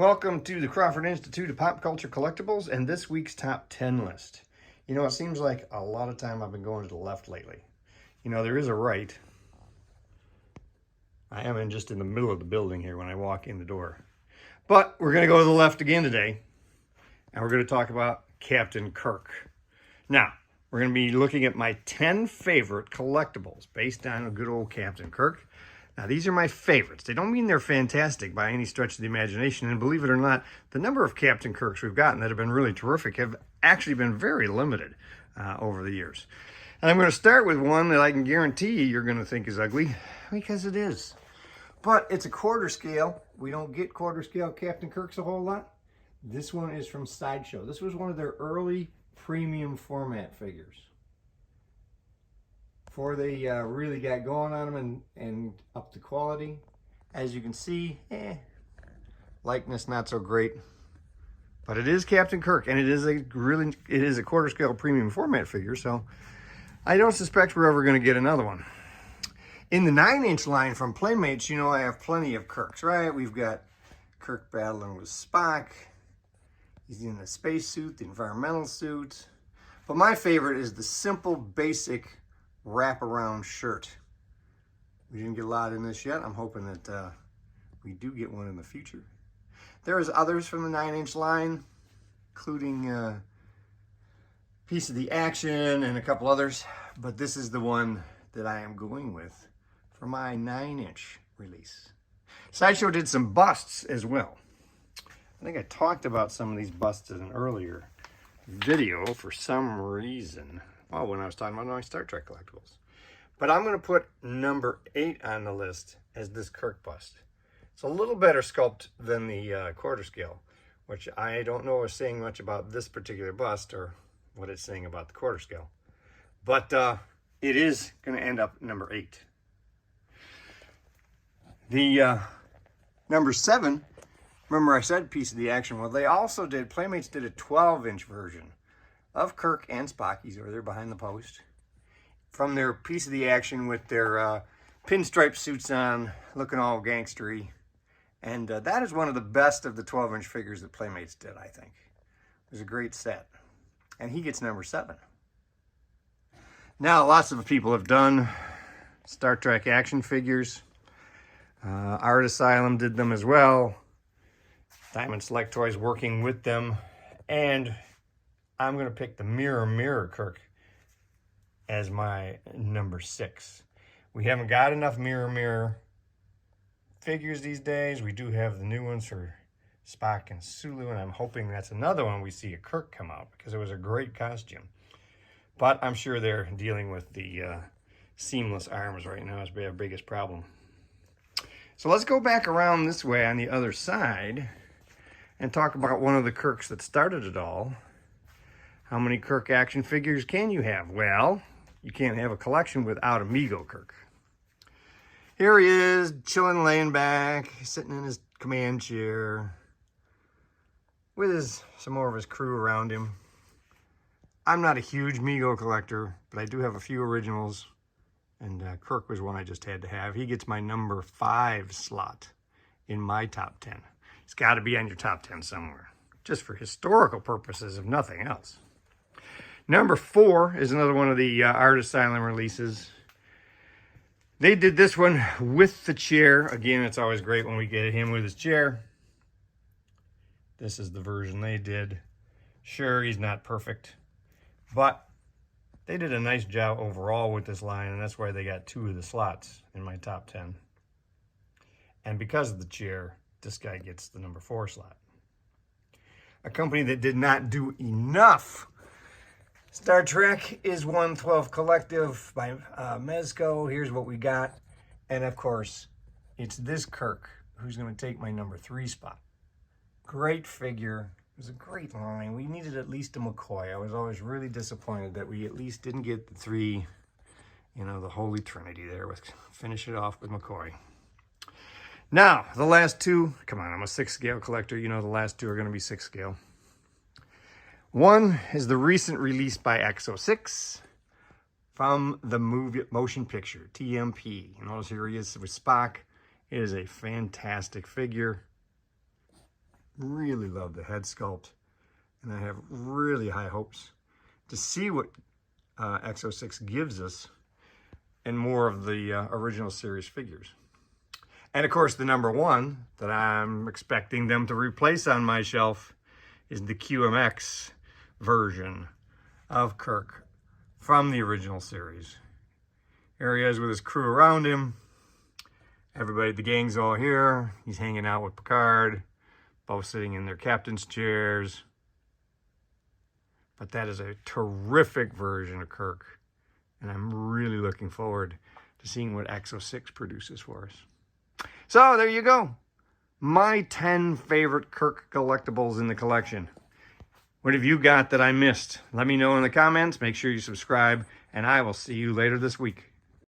Welcome to the Crawford Institute of Pop Culture Collectibles and this week's top 10 list. You know, it seems like a lot of time I've been going to the left lately. You know, there is a right. I am just in the middle of the building here when I walk in the door. But we're going to go to the left again today, and we're going to talk about Captain Kirk. Now, we're going to be looking at my 10 favorite collectibles based on a good old Captain Kirk. Now, these are my favorites. They don't mean they're fantastic by any stretch of the imagination. And believe it or not, the number of Captain Kirks we've gotten that have been really terrific have actually been very limited over the years. And I'm going to start with one that I can guarantee you you're going to think is ugly, because it is. But it's a quarter scale. We don't get quarter scale Captain Kirks a whole lot. This one is from Sideshow. This was one of their early premium format figures. Before they really got going on them and up the quality. As you can see, likeness not so great. But it is Captain Kirk, and it is a quarter scale premium format figure, so I don't suspect we're ever going to get another one. In the 9-inch line from Playmates, you know I have plenty of Kirks, right? We've got Kirk battling with Spock. He's in the spacesuit, the environmental suit. But my favorite is the simple, basic wraparound shirt. We didn't get a lot in this yet. I'm hoping that we do get one in the future. There's others from the 9-inch line, including Piece of the Action and a couple others, but this is the one that I am going with for my 9-inch release. Sideshow did some busts as well. I think I talked about some of these busts in an earlier video for some reason. Oh, when I was talking about my Star Trek collectibles. But I'm going to put number 8 on the list as this Kirk bust. It's a little better sculpt than the quarter scale, which I don't know is saying much about this particular bust or what it's saying about the quarter scale. But it is going to end up number 8. The number 7, remember I said Piece of the Action. Well, they also did, Playmates did a 12-inch version of Kirk and Spock. He's over there behind the post. From their Piece of the Action with their pinstripe suits on, looking all gangstery. And that is one of the best of the 12-inch figures that Playmates did, I think. It was a great set. And he gets number 7. Now, lots of people have done Star Trek action figures. Art Asylum did them as well. Diamond Select Toys working with them. And I'm going to pick the Mirror Kirk as my number 6. We haven't got enough Mirror figures these days. We do have the new ones for Spock and Sulu, and I'm hoping that's another one we see a Kirk come out, because it was a great costume. But I'm sure they're dealing with the seamless arms right now as their biggest problem. So let's go back around this way on the other side and talk about one of the Kirks that started it all. How many Kirk action figures can you have? Well, you can't have a collection without a Mego Kirk. Here he is, chilling, laying back, sitting in his command chair with some more of his crew around him. I'm not a huge Mego collector, but I do have a few originals, and Kirk was one I just had to have. He gets my number 5 slot in my top 10. It's got to be on your top 10 somewhere, just for historical purposes, if nothing else. Number 4 is another one of the Art Asylum releases. They did this one with the chair. Again, it's always great when we get him with his chair. This is the version they did. Sure, he's not perfect, but they did a nice job overall with this line, and that's why they got 2 of the slots in my top 10. And because of the chair, this guy gets the number 4 slot. A company that did not do enough Star Trek is 112 Collective by Mezco. Here's what we got. And of course, it's this Kirk who's going to take my number 3 spot. Great figure. It was a great line. We needed at least a McCoy. I was always really disappointed that we at least didn't get the 3, you know, the Holy Trinity there. Finish it off with McCoy. Now, the last 2. Come on, I'm a 6 scale collector. You know the last 2 are going to be 6 scale. One is the recent release by X06 from the motion picture, TMP. You notice here he is with Spock. It is a fantastic figure. Really love the head sculpt, and I have really high hopes to see what X06 gives us and more of the original series figures. And of course, the number one that I'm expecting them to replace on my shelf is the QMX version of Kirk from the original series. Here he is with his crew around him. Everybody, the gang's all here. He's hanging out with Picard, both sitting in their captain's chairs. But that is a terrific version of Kirk, and I'm really looking forward to seeing what X06 produces for us. So there you go. My 10 favorite Kirk collectibles in the collection. What have you got that I missed? Let me know in the comments. Make sure you subscribe, and I will see you later this week.